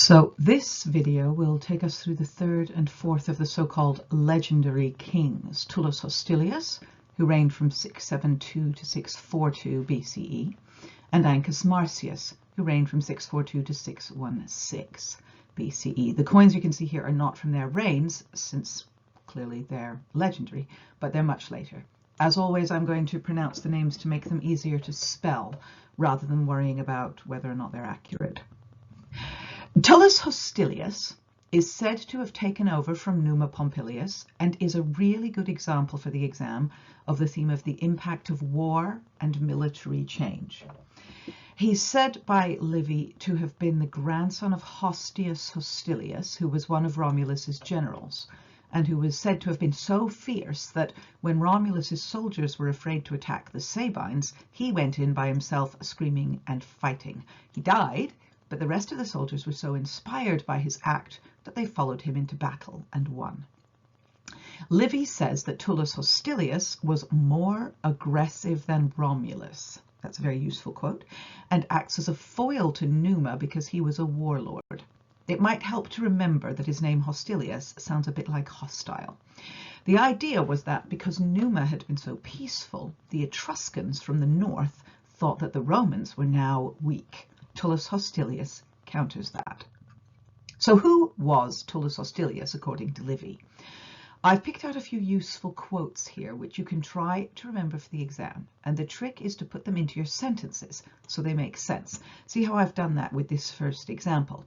So this video will take us through the third and fourth of the so-called legendary kings, Tullus Hostilius, who reigned from 672 to 642 BCE, and Ancus Marcius, who reigned from 642 to 616 BCE. The coins you can see here are not from their reigns, since clearly they're legendary, but they're much later. As always, I'm going to pronounce the names to make them easier to spell, rather than worrying about whether or not they're accurate. Tullus Hostilius is said to have taken over from Numa Pompilius and is a really good example for the exam of the theme of the impact of war and military change. He's said by Livy to have been the grandson of Hostius Hostilius, who was one of Romulus's generals, and who was said to have been so fierce that when Romulus's soldiers were afraid to attack the Sabines, he went in by himself screaming and fighting. He died, but the rest of the soldiers were so inspired by his act that they followed him into battle and won. Livy says that Tullus Hostilius was more aggressive than Romulus. That's a very useful quote, and acts as a foil to Numa because he was a warlord. It might help to remember that his name Hostilius sounds a bit like hostile. The idea was that because Numa had been so peaceful, the Etruscans from the north thought that the Romans were now weak. Tullus Hostilius counters that. So who was Tullus Hostilius according to Livy? I've picked out a few useful quotes here which you can try to remember for the exam, and the trick is to put them into your sentences so they make sense. See how I've done that with this first example.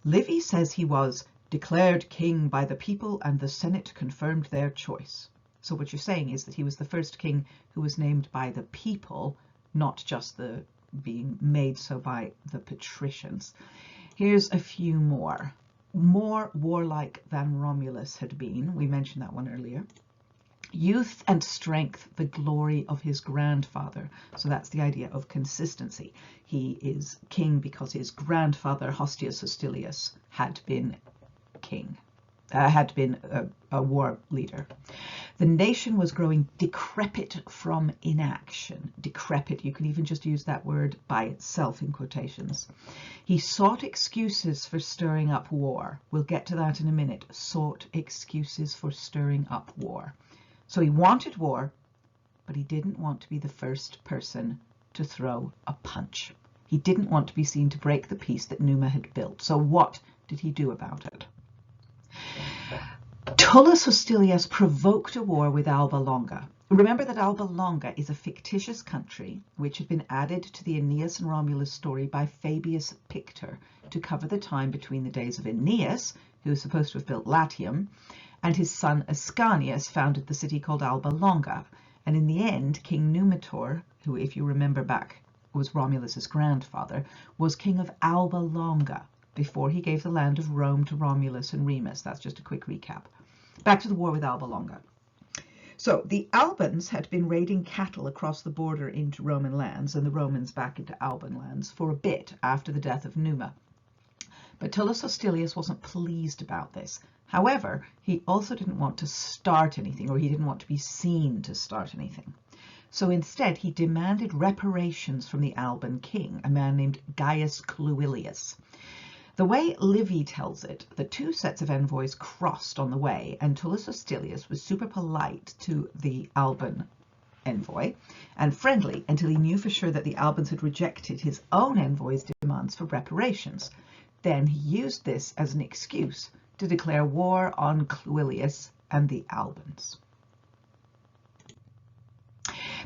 Livy says he was declared king by the people and the Senate confirmed their choice. So what you're saying is that he was the first king who was named by the people, not just the being made so by the patricians. Here's a few more. More warlike than Romulus had been. We mentioned that one earlier. Youth and strength, the glory of his grandfather. So that's the idea of consistency. He is king because his grandfather, Hostius Hostilius, had been king. Had been a war leader. The nation was growing decrepit from inaction. Decrepit, you can even just use that word by itself in quotations. He sought excuses for stirring up war. We'll get to that in a minute. Sought excuses for stirring up war. So he wanted war, but he didn't want to be the first person to throw a punch. He didn't want to be seen to break the peace that Numa had built. So what did he do about it? Tullus Hostilius provoked a war with Alba Longa. Remember that Alba Longa is a fictitious country which had been added to the Aeneas and Romulus story by Fabius Pictor to cover the time between the days of Aeneas, who was supposed to have built Latium, and his son Ascanius founded the city called Alba Longa. And in the end, King Numitor, who, if you remember back, was Romulus's grandfather, was king of Alba Longa before he gave the land of Rome to Romulus and Remus. That's just a quick recap. Back to the war with Alba Longa. So the Albans had been raiding cattle across the border into Roman lands and the Romans back into Alban lands for a bit after the death of Numa. But Tullus Hostilius wasn't pleased about this. However, he also didn't want to start anything, or he didn't want to be seen to start anything. So instead, he demanded reparations from the Alban king, a man named Gaius Cluilius. The way Livy tells it, the two sets of envoys crossed on the way, and Tullus Hostilius was super polite to the Alban envoy and friendly until he knew for sure that the Albans had rejected his own envoy's demands for reparations. Then he used this as an excuse to declare war on Cluilius and the Albans.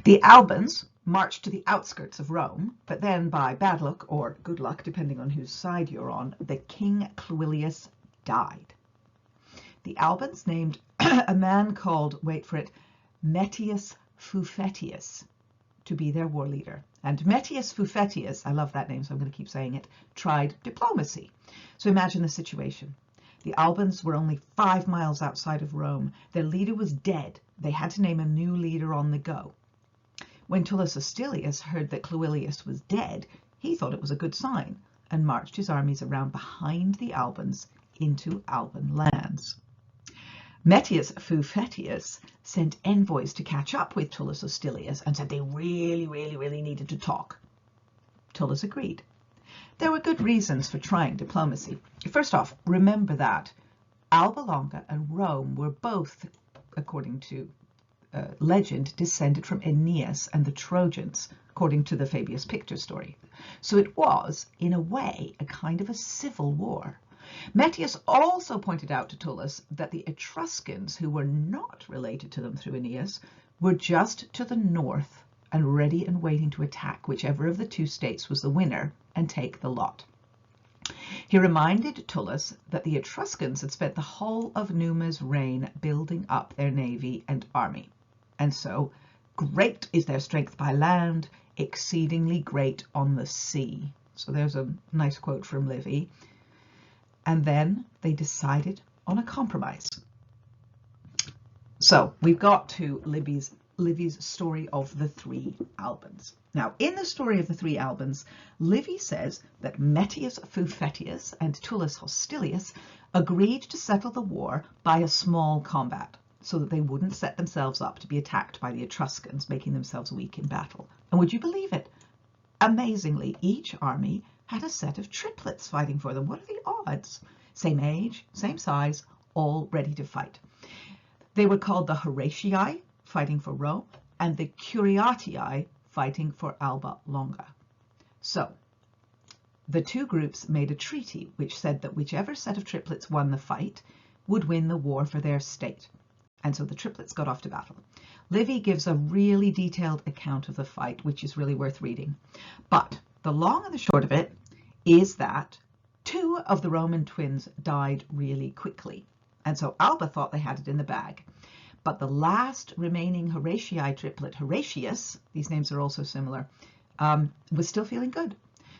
The Albans marched to the outskirts of Rome, but then by bad luck or good luck, depending on whose side you're on, the king Cluilius died. The Albans named a man called, wait for it, Metius Fufetius to be their war leader. And Metius Fufetius, I love that name, so I'm going to keep saying it, tried diplomacy. So imagine the situation. The Albans were only 5 miles outside of Rome. Their leader was dead. They had to name a new leader on the go. When Tullus Hostilius heard that Cluilius was dead, he thought it was a good sign and marched his armies around behind the Albans into Alban lands. Metius Fufetius sent envoys to catch up with Tullus Hostilius and said they really needed to talk. Tullus agreed. There were good reasons for trying diplomacy. First off, remember that Alba Longa and Rome were both, according to legend, descended from Aeneas and the Trojans, according to the Fabius Pictor story. So it was, in a way, a kind of a civil war. Metius also pointed out to Tullus that the Etruscans, who were not related to them through Aeneas, were just to the north and ready and waiting to attack whichever of the two states was the winner and take the lot. He reminded Tullus that the Etruscans had spent the whole of Numa's reign building up their navy and army, and so great is their strength by land, exceedingly great on the sea. So there's a nice quote from Livy. And then they decided on a compromise. So we've got to Livy's story of the three Albans. Now, in the story of the three Albans, Livy says that Metius Fufetius and Tullus Hostilius agreed to settle the war by a small combat, so that they wouldn't set themselves up to be attacked by the Etruscans, making themselves weak in battle. And would you believe it? Amazingly, each army had a set of triplets fighting for them. What are the odds? Same age, same size, all ready to fight. They were called the Horatii, fighting for Rome, and the Curiatii, fighting for Alba Longa. So the two groups made a treaty which said that whichever set of triplets won the fight would win the war for their state. And so the triplets got off to battle. Livy gives a really detailed account of the fight, which is really worth reading. But the long and the short of it is that two of the Roman twins died really quickly. And so Alba thought they had it in the bag. But the last remaining Horatii triplet, Horatius, these names are also similar, was still feeling good.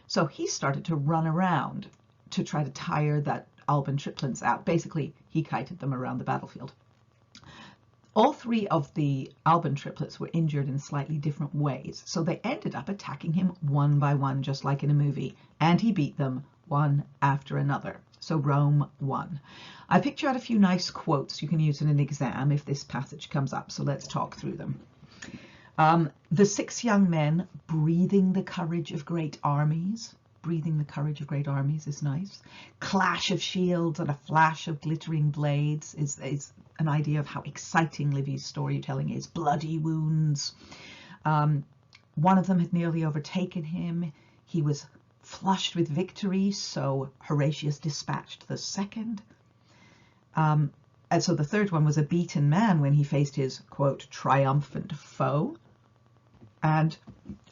So he started to run around to try to tire that Alban triplets out. Basically, he kited them around the battlefield. All three of the Alban triplets were injured in slightly different ways, so they ended up attacking him one by one, just like in a movie, and he beat them one after another. So Rome won. I picked out a few nice quotes you can use in an exam if this passage comes up, so let's talk through them. The 6 young men breathing the courage of great armies. Breathing the courage of great armies is nice. Clash of shields and a flash of glittering blades is an idea of how exciting Livy's storytelling is. Bloody wounds. One of them had nearly overtaken him. He was flushed with victory, so Horatius dispatched the second. And so the third one was a beaten man when he faced his, quote, triumphant foe. And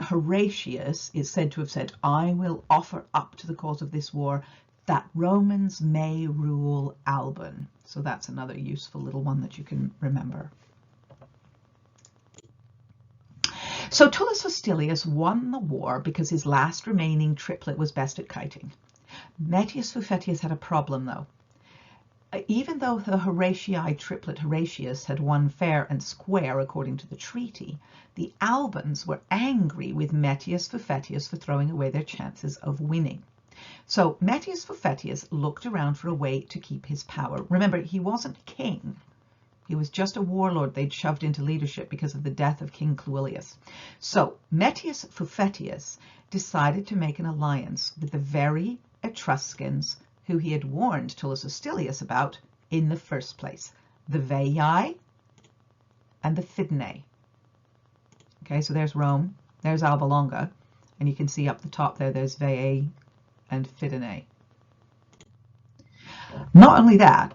Horatius is said to have said, I will offer up to the cause of this war that Romans may rule Alban. So that's another useful little one that you can remember. So Tullus Hostilius won the war because his last remaining triplet was best at kiting. Metius Fufetius had a problem, though. Even though the Horatii triplet Horatius had won fair and square according to the treaty, the Albans were angry with Metius Fufetius for throwing away their chances of winning. So Metius Fufetius looked around for a way to keep his power. Remember, he wasn't king. He was just a warlord they'd shoved into leadership because of the death of King Cluilius. So Metius Fufetius decided to make an alliance with the very Etruscans who he had warned Tullus Hostilius about in the first place, the Veii and the Fidenae. Okay, so there's Rome, there's Alba Longa, and you can see up the top there, there's Veii and Fidenae. Not only that,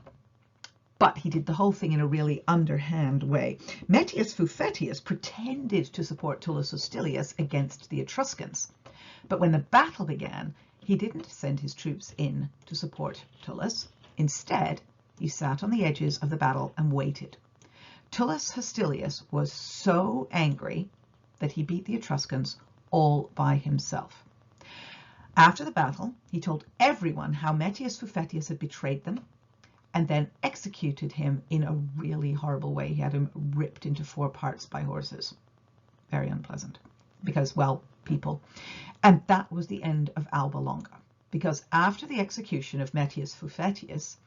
but he did the whole thing in a really underhand way. Metius Fufetius pretended to support Tullus Hostilius against the Etruscans, but when the battle began, he didn't send his troops in to support Tullus. Instead, he sat on the edges of the battle and waited. Tullus Hostilius was so angry that he beat the Etruscans all by himself. After the battle, he told everyone how Metius Fufetius had betrayed them and then executed him in a really horrible way. He had him ripped into 4 parts by horses. Very unpleasant because, well, people. And that was the end of Alba Longa, because after the execution of Metius Fufetius,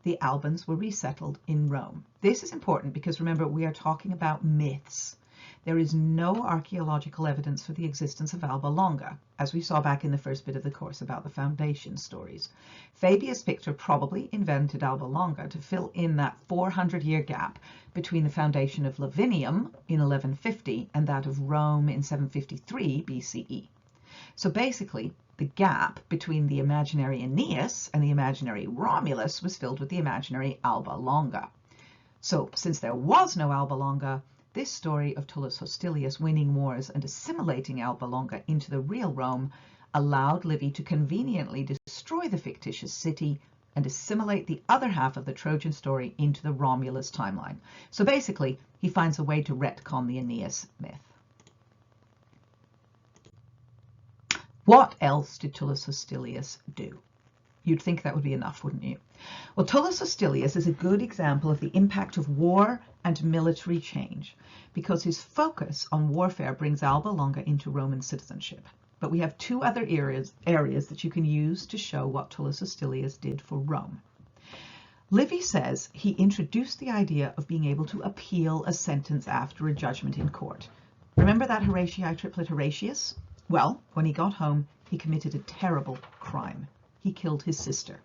the Albans were resettled in Rome. This is important because, remember, we are talking about myths. there is no archaeological evidence for the existence of Alba Longa, as we saw back in the first bit of the course about the foundation stories. Fabius Pictor probably invented Alba Longa to fill in that 400-year gap between the foundation of Lavinium in 1150 and that of Rome in 753 BCE. So basically, the gap between the imaginary Aeneas and the imaginary Romulus was filled with the imaginary Alba Longa. So since there was no Alba Longa, this story of Tullus Hostilius winning wars and assimilating Alba Longa into the real Rome allowed Livy to conveniently destroy the fictitious city and assimilate the other half of the Trojan story into the Romulus timeline. So basically, he finds a way to retcon the Aeneas myth. What else did Tullus Hostilius do? You'd think that would be enough, wouldn't you? Well, Tullus Hostilius is a good example of the impact of war and military change because his focus on warfare brings Alba Longa into Roman citizenship. But we have two other areas that you can use to show what Tullus Hostilius did for Rome. Livy says he introduced the idea of being able to appeal a sentence after a judgment in court. Remember that Horatii triplet Horatius? Well, when he got home, he committed a terrible crime. He killed his sister.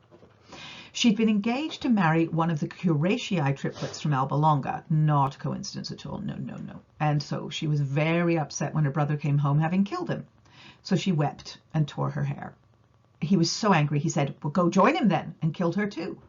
She'd been engaged to marry one of the Horatii triplets from Alba Longa. Not a coincidence at all. No, no, no. And so she was very upset when her brother came home having killed him. So she wept and tore her hair. He was so angry, he said, well, go join him then, and killed her too.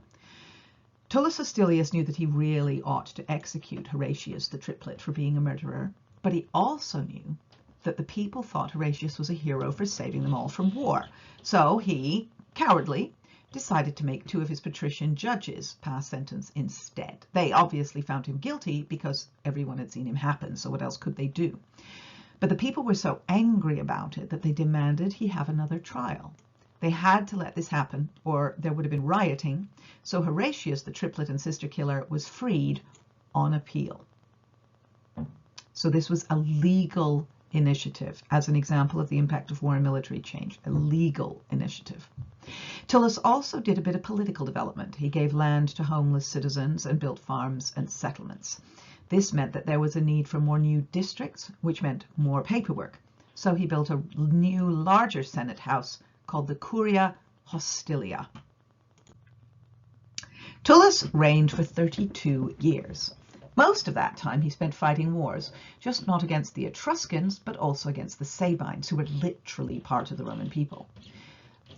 Tullus Hostilius knew that he really ought to execute Horatius the triplet for being a murderer, but he also knew that the people thought Horatius was a hero for saving them all from war. So he, cowardly, decided to make two of his patrician judges pass sentence instead. They obviously found him guilty because everyone had seen him happen, so what else could they do? But the people were so angry about it that they demanded he have another trial. They had to let this happen or there would have been rioting, so Horatius, the triplet and sister killer, was freed on appeal. So this was a legal initiative as an example of the impact of war and military change, a legal initiative. Tullus also did a bit of political development. He gave land to homeless citizens and built farms and settlements. This meant that there was a need for more new districts, which meant more paperwork. So he built a new, larger Senate house called the Curia Hostilia. Tullus reigned for 32 years. Most of that time he spent fighting wars, just not against the Etruscans, but also against the Sabines, who were literally part of the Roman people.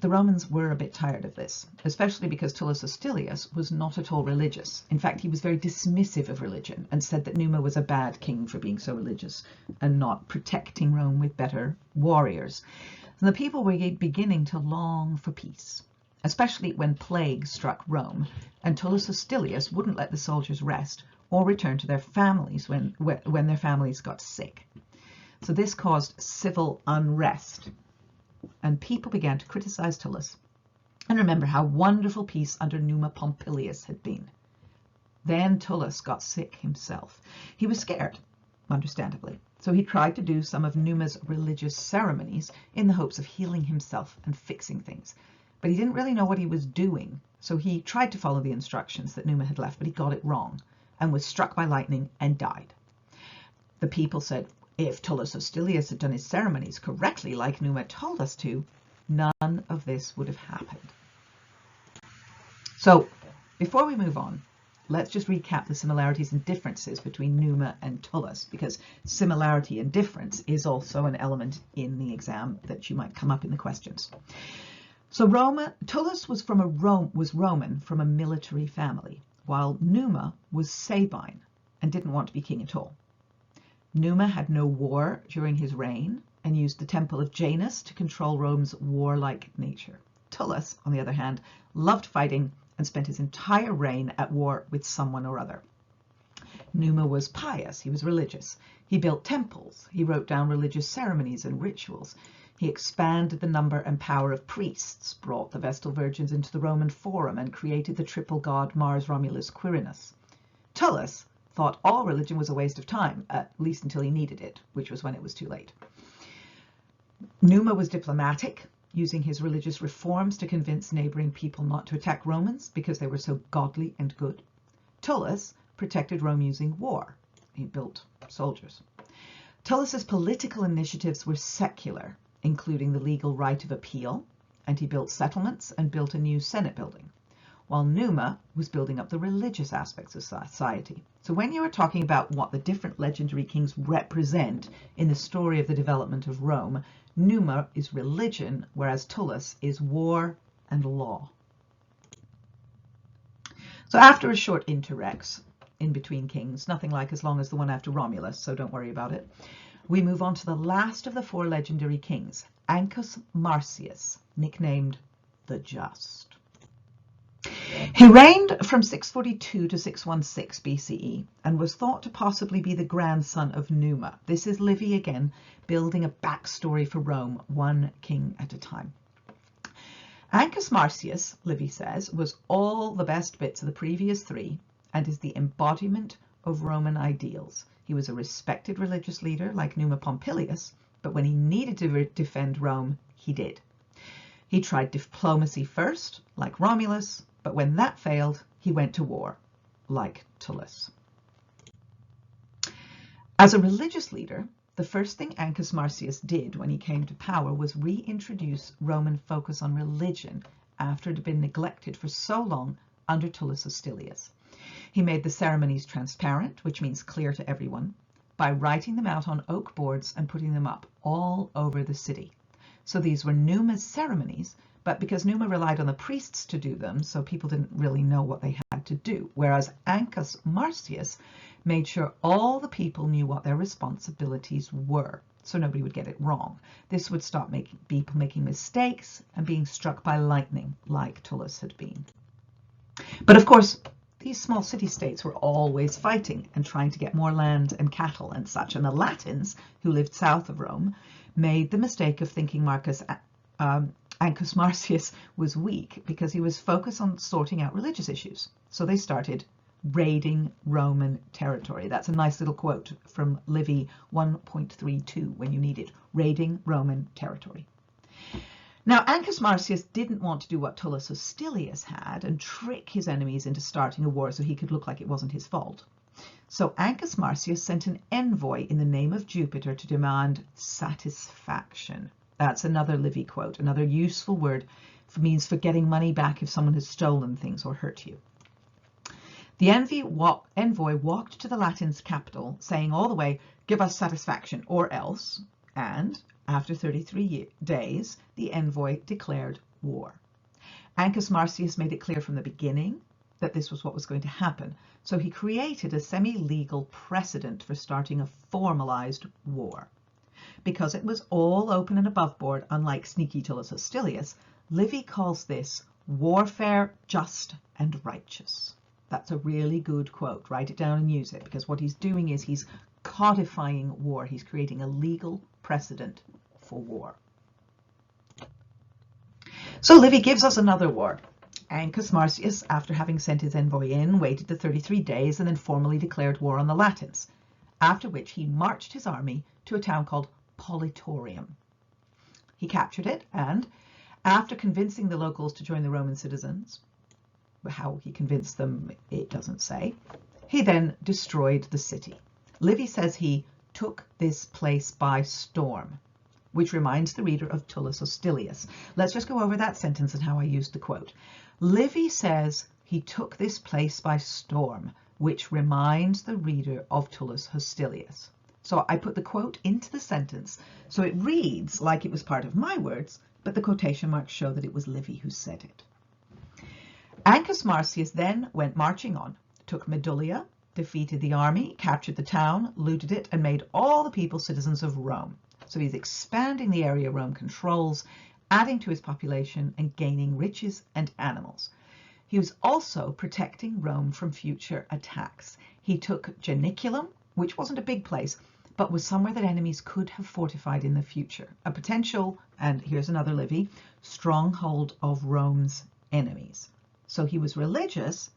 The Romans were a bit tired of this, especially because Tullus Hostilius was not at all religious. In fact, he was very dismissive of religion and said that Numa was a bad king for being so religious and not protecting Rome with better warriors. And the people were beginning to long for peace, especially when plague struck Rome, and Tullus Hostilius wouldn't let the soldiers rest or return to their families when their families got sick. So this caused civil unrest, and people began to criticize Tullus and remember how wonderful peace under Numa Pompilius had been. Then Tullus got sick himself. He was scared, understandably, so he tried to do some of Numa's religious ceremonies in the hopes of healing himself and fixing things. But he didn't really know what he was doing, so he tried to follow the instructions that Numa had left, but he got it wrong and was struck by lightning and died. The people said, if Tullus Hostilius had done his ceremonies correctly like Numa told us to, none of this would have happened. So before we move on, let's just recap the similarities and differences between Numa and Tullus, because similarity and difference is also an element in the exam that you might come up in the questions. So Tullus was Roman from a military family, while Numa was Sabine and didn't want to be king at all. Numa had no war during his reign and used the temple of Janus to control Rome's warlike nature. Tullus, on the other hand, loved fighting and spent his entire reign at war with someone or other. Numa was pious, he was religious. He built temples, he wrote down religious ceremonies and rituals. He expanded the number and power of priests, brought the Vestal Virgins into the Roman Forum, and created the triple god Mars Romulus Quirinus. Tullus thought all religion was a waste of time, at least until he needed it, which was when it was too late. Numa was diplomatic, using his religious reforms to convince neighboring people not to attack Romans because they were so godly and good. Tullus protected Rome using war. He built soldiers. Tullus's political initiatives were secular, including the legal right of appeal, and he built settlements and built a new Senate building, while Numa was building up the religious aspects of society. So when you are talking about what the different legendary kings represent in the story of the development of Rome, Numa is religion, whereas Tullus is war and law. So after a short interrex in between kings, nothing like as long as the one after Romulus, so don't worry about it, we move on to the last of the four legendary kings, Ancus Marcius, nicknamed the Just. He reigned from 642 to 616 BCE and was thought to possibly be the grandson of Numa. This is Livy again, building a backstory for Rome, one king at a time. Ancus Marcius, Livy says, was all the best bits of the previous three and is the embodiment of Roman ideals. He was a respected religious leader like Numa Pompilius, but when he needed to defend Rome, he did. He tried diplomacy first, like Romulus, but when that failed, he went to war, like Tullus. As a religious leader, the first thing Ancus Marcius did when he came to power was reintroduce Roman focus on religion after it had been neglected for so long under Tullus Hostilius. He made the ceremonies transparent, which means clear to everyone, by writing them out on oak boards and putting them up all over the city. So these were Numa's ceremonies, but because Numa relied on the priests to do them, so people didn't really know what they had to do, whereas Ancus Marcius made sure all the people knew what their responsibilities were, so nobody would get it wrong. This would stop people making mistakes and being struck by lightning, like Tullus had been. But of course, these small city-states were always fighting and trying to get more land and cattle and such, and the Latins, who lived south of Rome, made the mistake of thinking Ancus Marcius was weak because he was focused on sorting out religious issues. So they started raiding Roman territory. That's a nice little quote from Livy 1.32 when you need it, raiding Roman territory. Now, Ancus Marcius didn't want to do what Tullus Hostilius had and trick his enemies into starting a war so he could look like it wasn't his fault. So Ancus Marcius sent an envoy in the name of Jupiter to demand satisfaction. That's another Livy quote, another useful word means for getting money back if someone has stolen things or hurt you. The envoy walked to the Latins' capital, saying all the way, "Give us satisfaction or else," and after 33 days, the envoy declared war. Ancus Marcius made it clear from the beginning that this was what was going to happen, so he created a semi-legal precedent for starting a formalized war. Because it was all open and above board, unlike sneaky Tullus Hostilius, Livy calls this warfare just and righteous. That's a really good quote. Write it down and use it, because what he's doing is he's codifying war. He's creating a legal precedent for war. So Livy gives us another war. Ancus Marcius, after having sent his envoy in, waited the 33 days and then formally declared war on the Latins, after which he marched his army to a town called Politorium. He captured it, and after convincing the locals to join the Roman citizens, how he convinced them, it doesn't say, he then destroyed the city. Livy says he took this place by storm, which reminds the reader of Tullus Hostilius. Let's just go over that sentence and how I used the quote. Livy says he took this place by storm, which reminds the reader of Tullus Hostilius. So I put the quote into the sentence, so it reads like it was part of my words, but the quotation marks show that it was Livy who said it. Ancus Marcius then went marching on, took Medulla, defeated the army, captured the town, looted it, and made all the people citizens of Rome. So he's expanding the area Rome controls, adding to his population and gaining riches and animals. He was also protecting Rome from future attacks. He took Janiculum, which wasn't a big place, but was somewhere that enemies could have fortified in the future. A potential, and here's another Livy, stronghold of Rome's enemies. So he was religious,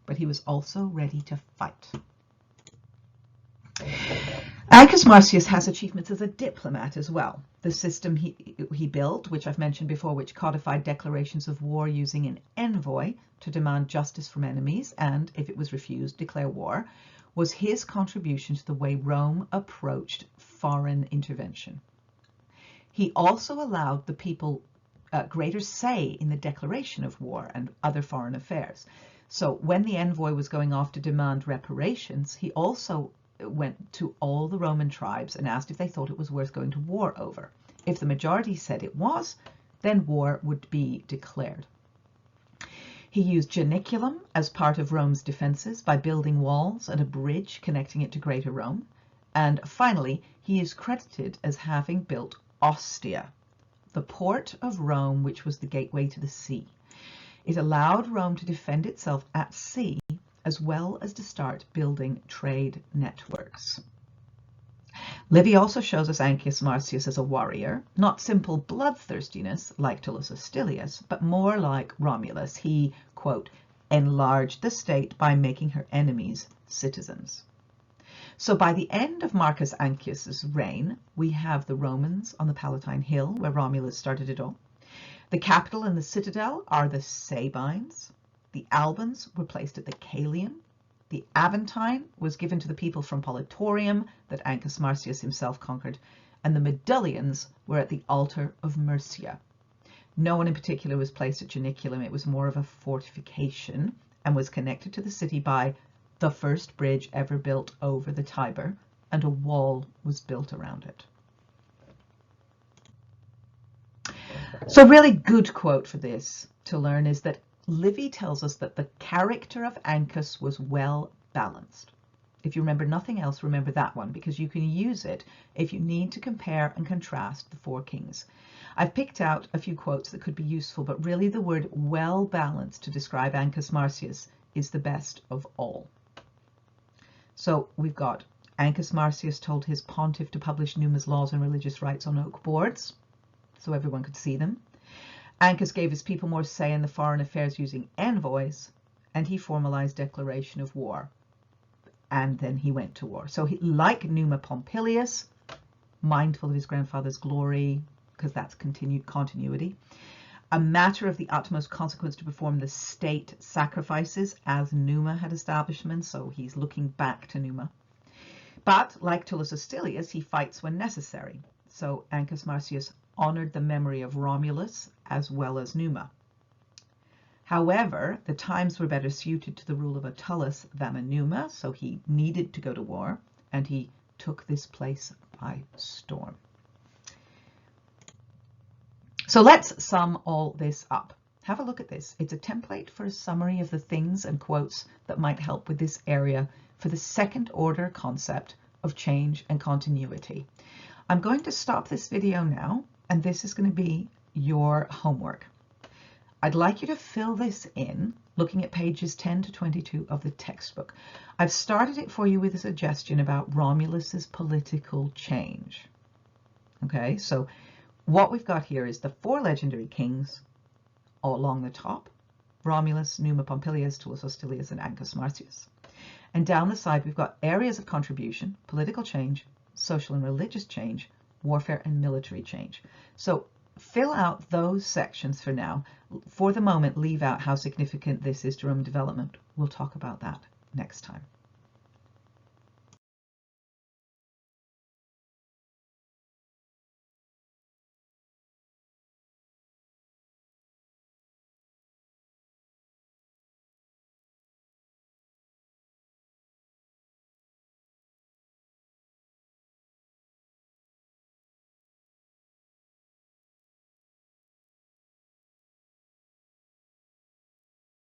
but he was also ready to fight. Ancus Marcius has achievements as a diplomat as well. The system he built, which I've mentioned before, which codified declarations of war using an envoy to demand justice from enemies and, if it was refused, declare war, was his contribution to the way Rome approached foreign intervention. He also allowed the people greater say in the declaration of war and other foreign affairs. So when the envoy was going off to demand reparations, he also went to all the Roman tribes and asked if they thought it was worth going to war over. If the majority said it was, then war would be declared. He used Janiculum as part of Rome's defenses by building walls and a bridge connecting it to Greater Rome. And finally, he is credited as having built Ostia, the port of Rome, which was the gateway to the sea. It allowed Rome to defend itself at sea, as well as to start building trade networks. Livy also shows us Ancus Marcius as a warrior, not simple bloodthirstiness like Tullus Hostilius, but more like Romulus. He, quote, enlarged the state by making her enemies citizens. So by the end of Marcus Ancus's reign, we have the Romans on the Palatine Hill, where Romulus started it all. The capital and the citadel are the Sabines. The Albans were placed at the Caelium. The Aventine was given to the people from Politorium that Ancus Marcius himself conquered, and the Medullians were at the altar of Murcia. No one in particular was placed at Janiculum. It was more of a fortification and was connected to the city by the first bridge ever built over the Tiber, and a wall was built around it. So a really good quote for this to learn is that Livy tells us that the character of Ancus was well balanced. If you remember nothing else, remember that one, because you can use it if you need to compare and contrast the four kings. I've picked out a few quotes that could be useful, but really the word well balanced to describe Ancus Marcius is the best of all. So we've got Ancus Marcius told his pontiff to publish Numa's laws and religious rites on oak boards so everyone could see them. Ancus gave his people more say in the foreign affairs using envoys, and he formalized declaration of war. And then he went to war. So he, like Numa Pompilius, mindful of his grandfather's glory, because that's continuity, a matter of the utmost consequence to perform the state sacrifices as Numa had establishment, so he's looking back to Numa. But like Tullus Hostilius, he fights when necessary. So Ancus Marcius honored the memory of Romulus as well as Numa. However, the times were better suited to the rule of a Tullus than a Numa, so he needed to go to war, and he took this place by storm. So let's sum all this up. Have a look at this. It's a template for a summary of the things and quotes that might help with this area for the second order concept of change and continuity. I'm going to stop this video now, and this is going to be your homework. I'd like you to fill this in, looking at pages 10 to 22 of the textbook. I've started it for you with a suggestion about Romulus's political change. Okay, so what we've got here is the four legendary kings all along the top: Romulus, Numa Pompilius, Tullus Hostilius, and Ancus Marcius. And down the side, we've got areas of contribution: political change, social and religious change, warfare, and military change. So fill out those sections for now. For the moment, leave out how significant this is to Roman development. We'll talk about that next time.